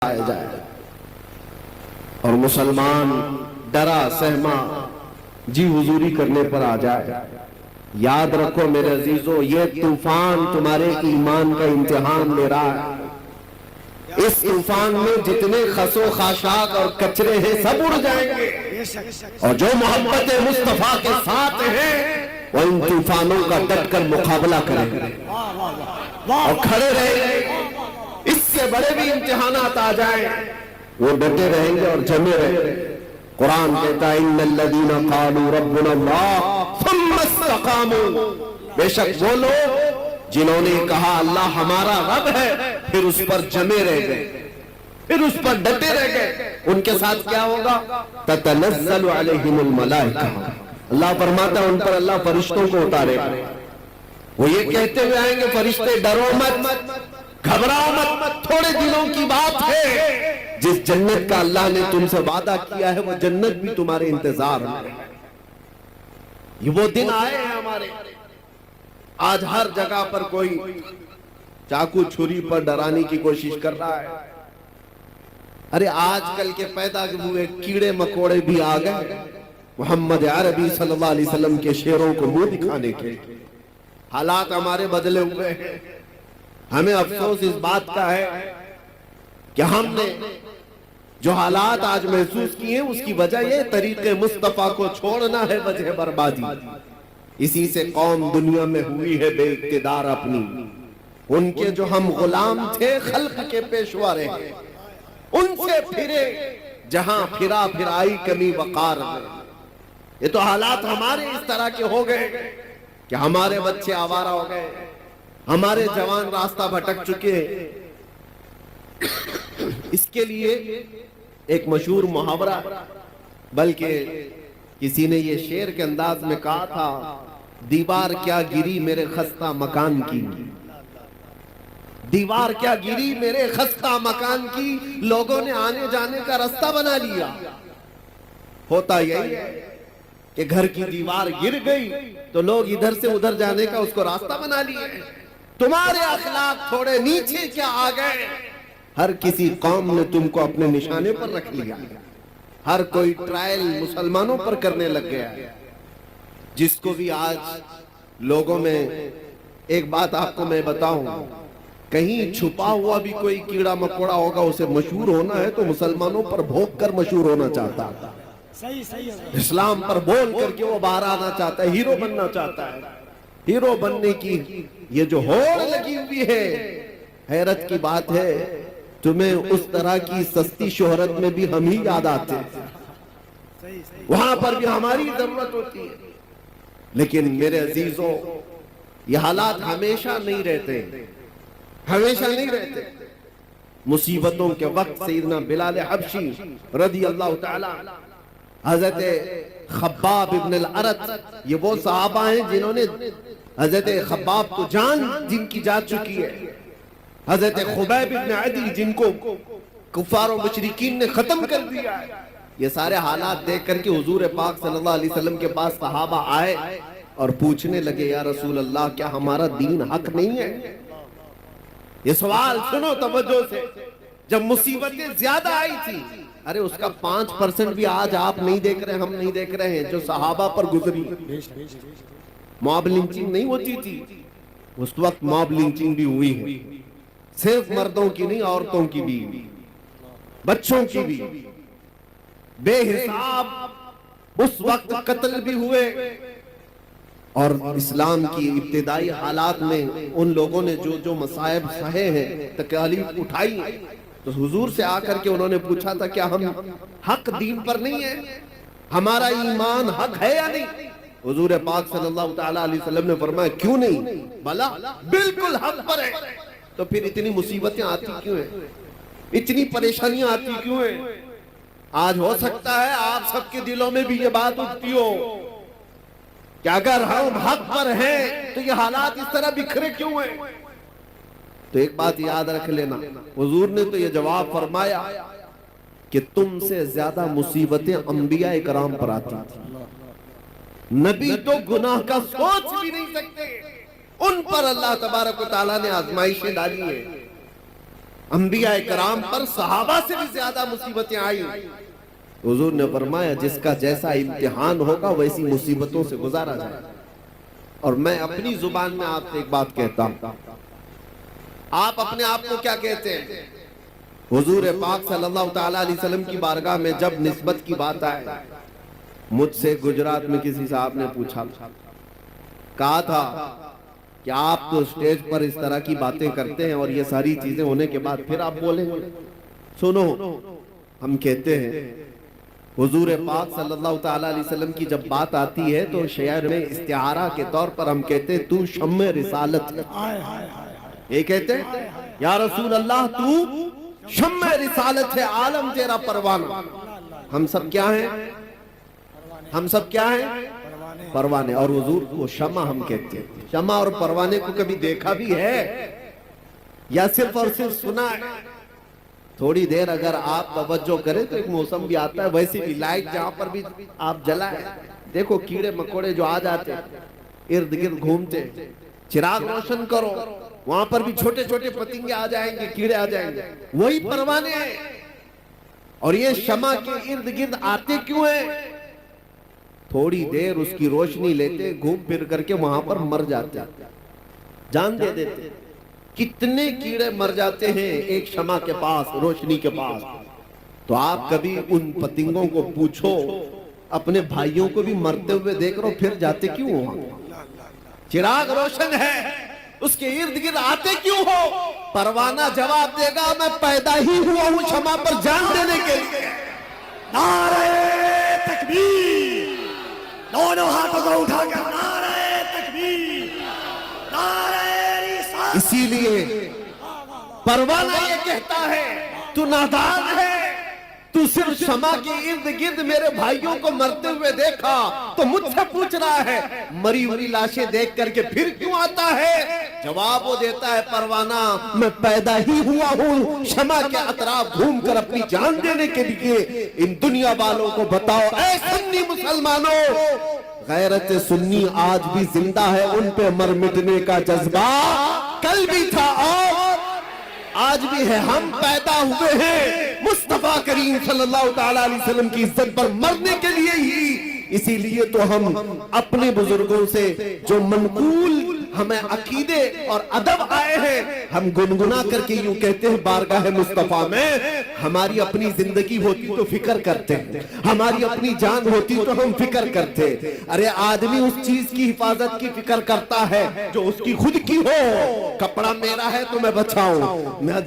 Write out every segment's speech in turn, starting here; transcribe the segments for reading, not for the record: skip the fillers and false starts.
آیا جائے اور مسلمان ڈرا سہما جی حضوری کرنے پر آ جائے. یاد رکھو میرے عزیزو، یہ طوفان تمہارے ایمان کا امتحان لے رہا ہے. اس طوفان میں جتنے خس و خاشاک اور کچرے ہیں سب اڑ جائیں گے، اور جو محبت مصطفیٰ کے ساتھ ہیں وہ ان طوفانوں کا ڈٹ کر مقابلہ کریں گے اور کھڑے رہیں گے. اس سے بڑے بھی امتحانات آ جائیں وہ ڈٹے رہیں گے اور جمے رہیں گے. قرآن کہتا ہے ان الذین قالوا ربنا اللہ ثم استقاموا، بے شک وہ لوگ جنہوں نے کہا اللہ ہمارا رب ہے پھر اس پر جمے رہ گئے، پھر اس پر ڈٹے رہ گئے، ان کے ساتھ کیا ہوگا؟ تتنزل علیہم الملائکہ، اللہ فرماتا ہے ان پر اللہ فرشتوں کو اتارے گا. وہ یہ کہتے ہوئے آئیں گے فرشتے ڈرو مت، گھبراؤ مت، تھوڑے دنوں کی بات ہے، جس جنت کا اللہ نے تم سے وعدہ کیا ہے وہ جنت بھی تمہارے انتظار میں. یہ وہ دن آئے ہیں ہمارے. آج ہر جگہ پر کوئی چاقو چھری پر ڈرانے کی کوشش کر رہا ہے. ارے آج کل کے پیدا ہوئے کیڑے مکوڑے بھی آ گئے محمد عربی صلی اللہ علیہ وسلم کے شعروں کو منہ دکھانے کے. حالات ہمارے بدلے ہوئے ہیں. ہمیں افسوس اس بات کا ہے کہ ہم نے جو حالات آج محسوس کیے ہیں اس کی وجہ یہ طریق مصطفیٰ کو چھوڑنا ہے وجہ بربادی. اسی سے قوم دنیا میں ہوئی ہے بے اقتدار اپنی. ان کے جو ہم غلام تھے خلق کے پیشوا رہے، ان سے پھرے جہاں پھرا پھرائی کمی وقار میں. یہ تو حالات ہمارے اس طرح کے ہو گئے کہ ہمارے بچے آوارہ ہو گئے، ہمارے جوان راستہ بھٹک چکے. اس کے لیے ایک مشہور محاورہ، بلکہ کسی نے یہ شعر کے انداز میں کہا تھا، دیوار کیا گری میرے خستہ مکان کی، دیوار کیا گری میرے خستہ مکان کی، لوگوں نے آنے جانے کا راستہ بنا لیا. ہوتا یہی ہے کہ گھر کی دیوار گر گئی تو لوگ ادھر سے ادھر جانے کا اس کو راستہ بنا لیے. تمہارے اخلاق تھوڑے نیچے کیا آ گئے، ہر کسی قوم نے تم کو اپنے نشانے پر رکھ لیا. ہر کوئی ٹرائل مسلمانوں پر کرنے لگ گیا. جس کو بھی آج لوگوں میں ایک بات آپ کو میں بتاؤں، کہیں چھپا ہوا بھی کوئی کیڑا مکوڑا ہوگا، اسے مشہور ہونا ہے تو مسلمانوں پر بھوک کر مشہور ہونا چاہتا ہے، اسلام پر بول کر کے وہ باہر آنا چاہتا ہے، ہیرو بننا چاہتا ہے. ہیرو بننے کی یہ جو ہوڑ لگی ہوئی ہے، حیرت کی بات ہے تمہیں اس طرح کی سستی شہرت میں بھی ہم ہی یاد آتے ہیں، وہاں پر بھی ہماری ضرورت ہوتی ہے. لیکن میرے عزیزوں یہ حالات ہمیشہ نہیں رہتے، ہمیشہ نہیں رہتے. مصیبتوں کے وقت سیدنا بلال حبشی رضی اللہ تعالی، حضرت خباب ابن الارت، یہ وہ صحابہ ہیں جنہوں نے حضرت خباب کو جان جن کی جا چکی ہے، حضرت خبیب ابن عدی جن کو کفار و مشرکین نے ختم کر دیا ہے. یہ سارے حالات دیکھ کر کے حضور پاک صلی اللہ علیہ وسلم کے پاس صحابہ آئے اور پوچھنے لگے یا رسول اللہ کیا ہمارا دین حق نہیں ہے؟ یہ سوال سنو توجہ سے. جب مصیبتیں زیادہ آئی تھی، ارے اس کا 5% بھی آج آپ نہیں دیکھ رہے، ہم نہیں دیکھ رہے ہیں جو صحابہ پر گزری. موب لنچنگ نہیں ہوتی تھی اس وقت، موب لنچنگ بھی ہوئی ہے، صرف مردوں کی نہیں، عورتوں کی بھی، بچوں کی بھی، بے حساب اس وقت قتل بھی ہوئے. اور اسلام کی ابتدائی حالات میں ان لوگوں نے جو مصائب سہے ہیں، تکالیف اٹھائی، تو حضور سے آ کر کے انہوں نے پوچھا تھا کیا ہم حق دین پر نہیں ہیں، ہمارا ایمان حق ہے یا نہیں؟ حضور پاک صلی اللہ تعالی علیہ وسلم نے فرمایا کیوں نہیں، بلا بالکل حق پر ہے. تو پھر اتنی مصیبتیں آتی کیوں ہیں، اتنی پریشانیاں آتی کیوں ہیں؟ آج ہو سکتا ہے آپ سب کے دلوں میں بھی یہ بات اٹھتی ہو کہ اگر ہم حق پر ہیں تو یہ حالات اس طرح بکھرے کیوں ہیں؟ تو ایک بات یاد رکھ لینا، حضور نے تو یہ جواب فرمایا کہ تم سے زیادہ مصیبتیں انبیاء کرام پر آتی تھی. نبی تو گناہ کا سوچ بھی نہیں سکتے، ان پر اللہ تبارک و تعالیٰ نے آزمائشیں ڈالی ہیں. انبیاء کرام پر صحابہ سے بھی زیادہ مصیبتیں آئی. حضور نے فرمایا جس کا جیسا امتحان ہوگا ویسی مصیبتوں سے گزارا جائے. اور میں اپنی زبان میں آپ سے ایک بات کہتا ہوں, آپ اپنے آپ کو کیا کہتے ہیں؟ حضور پاک صلی اللہ تعالیٰ علیہ وسلم کی بارگاہ میں جب نسبت کی بات آئے, مجھ سے گجرات میں کسی صاحب نے پوچھا, کہا تھا کہ آپ تو اسٹیج پر اس طرح کی باتیں کرتے ہیں اور یہ ساری چیزیں ہونے کے بعد پھر آپ بولیں گے. سنو, ہم کہتے ہیں حضور پاک صلی اللہ تعالیٰ علیہ وسلم کی جب بات آتی ہے تو شعر میں استعارہ کے طور پر ہم کہتے ہیں تو شمع رسالت ہے. یہ کہتے ہیں یا رسول اللہ تو شمع رسالت ہے, عالم تیرا پروانہ. ہم سب کیا ہیں؟ ہم سب کیا ہیں؟ پروانے. اور حضور کو شمع ہم کہتے ہیں. شمع اور پروانے کو کبھی دیکھا بھی ہے یا صرف اور صرف سنا ہے؟ تھوڑی دیر اگر آپ توجہ کریں تو ایک موسم بھی آتا ہے, ویسے بھی لائٹ جہاں پر بھی آپ جلائیں, دیکھو کیڑے مکوڑے جو آ جاتے ہیں ارد گرد گھومتے, چراغ روشن کرو وہاں پر بھی چھوٹے چھوٹے پتنگے آ جائیں گے, کیڑے آ جائیں گے, وہی پروانے ہیں. اور یہ شمع کے ارد گرد آتے کیوں ہیں؟ تھوڑی دیر اس کی روشنی لیتے, گھوم پھر کر کے وہاں پر مر جاتے, جان دے دیتے. کتنے کیڑے مر جاتے ہیں ایک شمع کے پاس, روشنی کے پاس. تو آپ کبھی ان پتنگوں کو پوچھو, اپنے بھائیوں کو بھی مرتے ہوئے دیکھ رہو, پھر جاتے کیوں ہو؟ چراغ روشن ہے, اس کے ارد گرد آتے کیوں ہو؟ پروانہ جواب دے گا میں پیدا ہی ہوا ہوں شمع پر جان دینے کے لیے. نعرہ تکبیر, دونوں ہاتھوں کو اٹھا کر نعرہ تکبیر, نعرہ رسالت. اسی لیے پروانہ یہ کہتا ہے تو نادان ہے, تو صرف شمع کے ارد گرد میرے بھائیوں کو مرتے ہوئے دیکھا تو مجھ سے پوچھ رہا ہے مری ہوئی لاشیں دیکھ کر کے پھر کیوں آتا ہے؟ جواب وہ دیتا ہے پروانہ میں پیدا ہی ہوا ہوں شمع کے اطراف گھوم کر اپنی جان دینے کے لیے. ان دنیا والوں کو بتاؤ اے سنی مسلمانوں, غیرت سنی آج بھی زندہ ہے, ان پہ مر مٹنے کا جذبہ کل بھی تھا اور آج بھی ہے. ہم پیدا ہوئے ہیں مصطفیٰ کریم صلی اللہ تعالیٰ علیہ وسلم کی عزت پر مرنے کے لیے ہی. اسی لیے تو ہم اپنے بزرگوں سے جو منقول ہمیں عقیدے اور ادب آئے ہیں ہم گنگنا کر کے یوں کہتے ہیں بارگاہ مصطفیٰ میں ہماری اپنی زندگی ہوتی تو فکر کرتے, ہماری اپنی جان ہوتی تو ہم فکر کرتے. ارے آدمی اس چیز کی حفاظت کی فکر کرتا ہے جو اس کی خود کی ہو. کپڑا میرا ہے تو میں بچاؤں,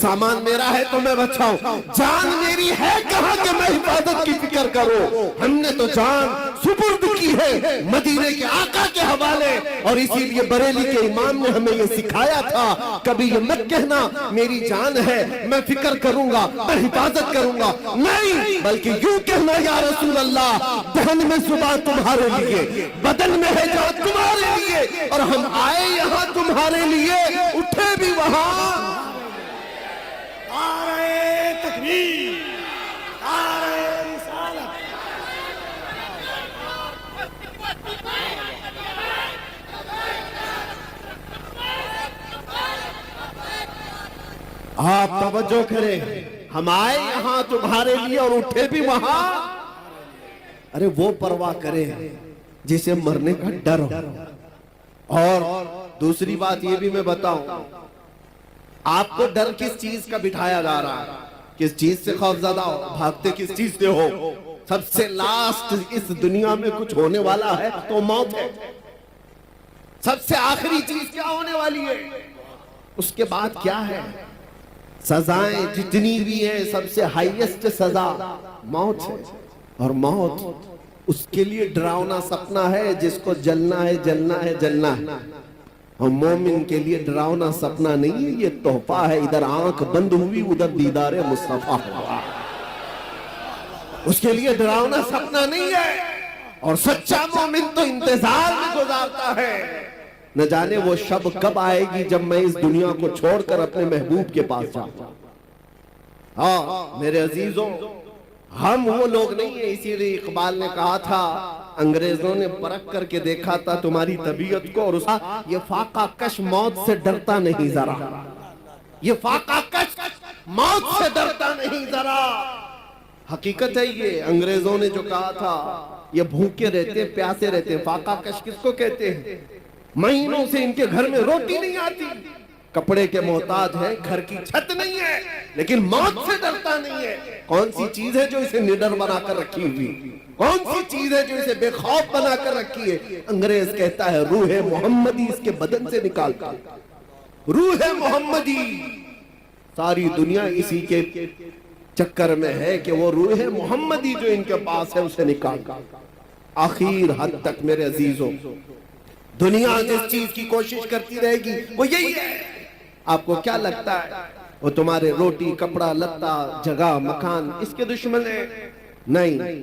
سامان میرا ہے تو میں بچاؤں, جان میری ہے کہاں کہ میں حفاظت کی فکر کروں. ہم نے تو جان سپرد کی ہے مدینے کے آقا کے حوالے. اور اسی لیے بریلی کے امام نے ہمیں یہ سکھایا تھا کبھی یہ مت کہنا میری جان ہے میں فکر کروں گا میں حفاظت کروں گا, نہیں بلکہ یوں کہنا یا رسول اللہ دہن میں صبح تمہارے لیے, بدن میں ہے جان تمہارے لیے, اور ہم آئے یہاں تمہارے لیے, اٹھے بھی وہاں. نعرہ تکبیر, نعرہ رسالت. آپ توجہ کریں, ہم آئے یہاں تمہارے لیے اور اٹھے بھی وہاں. ارے وہ پرواہ کرے جسے مرنے کا ڈر ہو. اور دوسری بات یہ بھی میں بتاؤں, آپ کو ڈر کس چیز کا بٹھایا جا رہا ہے؟ کس چیز سے خوف زدہ ہو؟ بھاگتے کس چیز سے ہو؟ سب سے لاسٹ اس دنیا میں کچھ ہونے والا ہے تو موت ہے. سب سے آخری چیز کیا ہونے والی ہے؟ اس کے بعد کیا ہے؟ سزائیں جتنی بھی ہیں سب سے ہائیسٹ سزا موت ہے. اور موت اس کے لیے ڈراؤنا سپنا ہے جس کو جلنا ہے جلنا ہے جلنا ہے. اور مومن کے لیے ڈراؤنا سپنا نہیں ہے, یہ تحفہ ہے. ادھر آنکھ بند ہوئی ادھر دیدار مصطفیٰ ہوا. اس کے لیے ڈراؤنا سپنا نہیں ہے. اور سچا مومن تو انتظار میں گزارتا ہے, نہ جانے وہ شب کب آئے گی جب میں اس دنیا کو چھوڑ کر اپنے محبوب کے پاس جاؤں. ہاں میرے عزیزوں, ہم وہ لوگ نہیں ہیں. اسی لیے اقبال نے کہا تھا انگریزوں نے پرکھ کر کے دیکھا تھا تمہاری طبیعت کو, اور یہ فاقہ کش موت سے ڈرتا نہیں ذرا. یہ فاقہ کش موت سے ڈرتا نہیں ذرا. حقیقت ہے یہ. انگریزوں نے جو کہا تھا یہ بھوکے رہتے پیاسے رہتے. فاقہ کش کس کو کہتے ہیں؟ مہینوں سے ان کے گھر میں روٹی نہیں آتی, کپڑے کے محتاج ہے, گھر کی چھت نہیں ہے, لیکن موت سے ڈرتا نہیں ہے. کون سی چیز ہے جو اسے نڈر بنا کر رکھی ہوئی؟ کون سی چیز ہے جو اسے بے خوف بنا کر رکھی ہے؟ انگریز کہتا ہے روح محمدی اس کے بدن سے نکالتا. روح محمدی. ساری دنیا اسی کے چکر میں ہے کہ وہ روح محمدی جو ان کے پاس ہے اسے نکالتا. آخر حد تک میرے عزیزوں, دنیا جس چیز کی کوشش کرتی رہے گی وہ یہی ہے. آپ کو کیا لگتا ہے وہ تمہارے روٹی کپڑا لتا جگہ مکان اس کے دشمن ہیں؟ نہیں.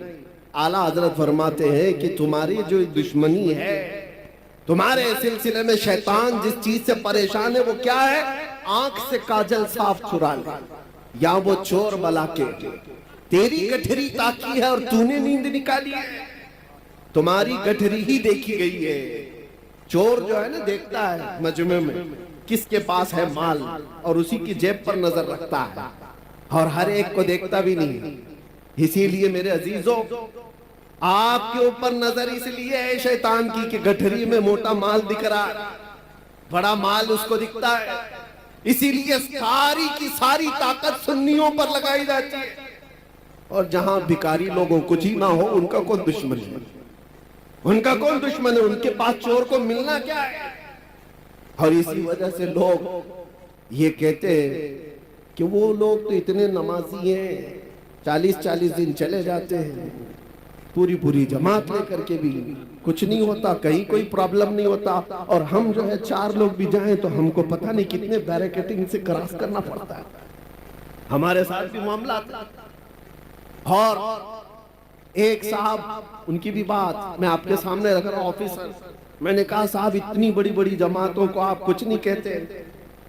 اعلیٰ حضرت فرماتے ہیں کہ تمہاری جو دشمنی ہے, تمہارے سلسلے میں شیطان جس چیز سے پریشان ہے وہ کیا ہے؟ آنکھ سے کاجل صاف چرا لے, یا وہ چور بلا کے تیری گٹھری تاکی ہے اور تو نے نیند نکالی ہے. تمہاری گٹھری ہی دیکھی گئی ہے. چور جو ہے نا دیکھتا ہے مجمع میں کس کے پاس ہے مال اور اسی کی جیب پر نظر رکھتا ہے, اور ہر ایک کو دیکھتا بھی نہیں. اسی لیے میرے عزیزوں آپ کے اوپر نظر اس لیے ہے شیطان کی کہ گٹھری میں موٹا مال دکھ رہا ہے, بڑا مال اس کو دکھتا ہے. اسی لیے ساری کی ساری طاقت سنیوں پر لگائی جاتی ہے, اور جہاں بھکاری لوگوں کچھ ہی نہ ہو ان کا کون دشمن ہے؟ ان کا کون دشمن ہے؟ ان کے پاس چور کو ملنا کیا ہے؟ اور اسی وجہ سے لوگ یہ کہتے ہیں کہ وہ لوگ تو اتنے نمازی ہیں, 40 دن چلے جاتے ہیں, پوری جماعت لے کر کے بھی کچھ نہیں ہوتا, کہیں کوئی پرابلم نہیں ہوتا, اور ہم جو ہے 4 لوگ بھی جائیں تو ہم کو پتہ نہیں کتنے بیریکیٹنگ سے کراس کرنا پڑتا ہے. ہمارے ساتھ بھی معاملات. اور ایک صاحب, ان کی بھی بات میں آپ کے سامنے رکھ رہا ہوں, آفیسر. میں نے کہا صاحب اتنی بڑی جماعتوں کو آپ کچھ نہیں کہتے,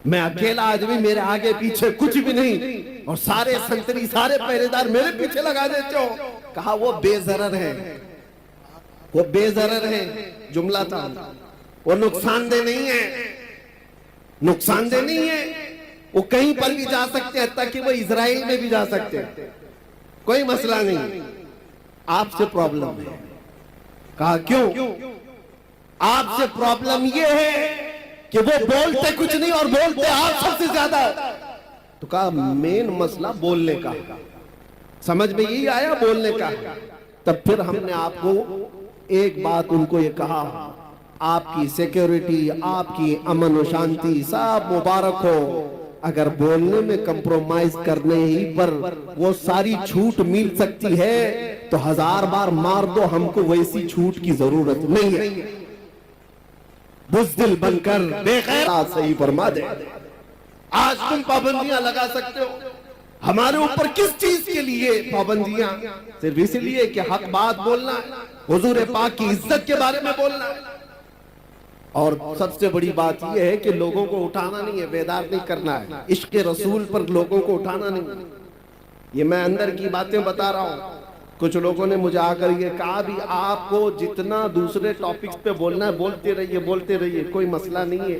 میں اکیلا آدمی, میرے آگے پیچھے کچھ بھی نہیں, اور سارے سنتری سارے پہریدار میرے پیچھے لگا دیتے ہو. کہا وہ بے ضرر ہے, وہ بے ضرر ہے. جملہ تھا, وہ نقصان دہ نہیں ہے, نقصان دہ نہیں ہے. وہ کہیں پر بھی جا سکتے ہیں, حتیٰ کہ وہ اسرائیل میں بھی جا سکتے ہیں, کوئی مسئلہ نہیں. آپ سے پرابلم ہے. کہا کیوں؟ آپ سے پرابلم یہ ہے کہ وہ بولتے کچھ نہیں اور بولتے آپ سب سے زیادہ. تو کہا مین مسئلہ بولنے کا, سمجھ میں یہی آیا بولنے کا. تب پھر ہم نے آپ کو ایک بات ان کو یہ کہا, آپ کی سیکیورٹی, آپ کی امن و شانتی سب مبارک ہو, اگر بولنے میں کمپرومائز کرنے ہی پر وہ ساری چھوٹ مل سکتی ہے تو 1000 بار مار دو, ہم کو ویسی چھوٹ کی ضرورت نہیں ہے. بزدل بن کر بے غیرت صحیح فرما دے. آج تم پابندیاں لگا سکتے ہو, ہمارے اوپر کس چیز کے لیے پابندیاں؟ صرف اس لیے کہ حق بات بولنا ہے, حضور پاک کی عزت کے بارے میں بولنا ہے. اور سب سے بڑی بات یہ ہے کہ لوگوں کو اٹھانا نہیں ہے, بیدار نہیں کرنا ہے. عشق رسول پر لوگوں کو اٹھانا نہیں. یہ میں اندر کی باتیں بتا رہا ہوں. کچھ لوگوں نے مجھے آ کر یہ کہا بھی آپ کو جتنا دوسرے ٹاپکس پہ بولنا ہے بولتے رہیے, کوئی مسئلہ نہیں ہے,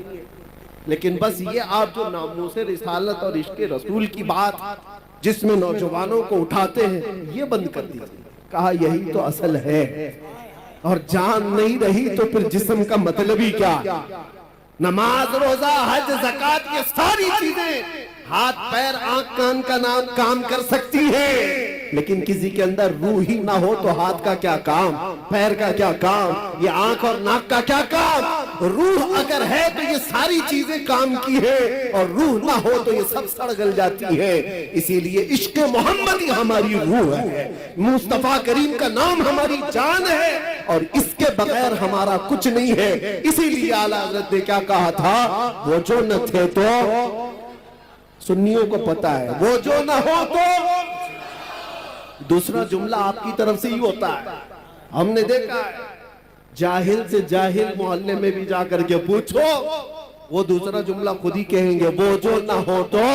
لیکن بس یہ آپ جو ناموس رسالت اور عشق رسول کی بات جس میں نوجوانوں کو اٹھاتے ہیں یہ بند کر دیجیے. کہا یہی تو اصل ہے, اور جان نہیں رہی تو پھر جسم کا مطلب ہی کیا؟ نماز روزہ حج زکات یہ ساری چیزیں ہاتھ پیر آنکھ کان کا نام کام کر سکتی ہے, لیکن کسی کے اندر روح ہی نہ ہو تو ہاتھ کا کیا کام, پیر کا کیا کام, یہ آنکھ اور ناک کا کیا کام؟ روح اگر ہے تو یہ ساری چیزیں کام کی ہے, اور روح نہ ہو تو یہ سب سڑ گل جاتی ہے. اسی لیے عشق محمدی ہماری روح ہے, مصطفیٰ کریم کا نام ہماری جان ہے, اور اس کے بغیر ہمارا کچھ نہیں ہے. اسی لیے اعلیٰ حضرت نے کیا کہا تھا, وہ جو نہ تھے تو سنیوں کو پتا ہے, وہ جو نہ ہو تو. دوسرا جملہ آپ کی طرف سے ہی ہوتا ہے, ہم نے دیکھا ہے جاہل سے جاہل محلے میں بھی جا کر کے پوچھو, وہ دوسرا جملہ خود ہی کہیں گے, وہ جو نہ ہو تو.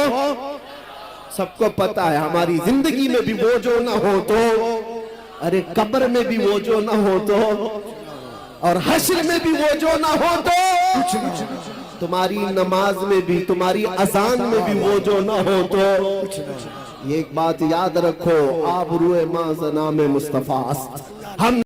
سب کو پتا ہے ہماری زندگی میں بھی وہ جو نہ ہو تو, ارے قبر میں بھی وہ جو نہ ہو تو, اور حشر میں بھی وہ جو نہ ہو تو. تمہاری نماز میں بھی تمہاری اذان میں بھی وہ جو نہ ہو تو یہ ایک بات یاد رکھو، آبروئے ماں نام مصطفیٰ ہم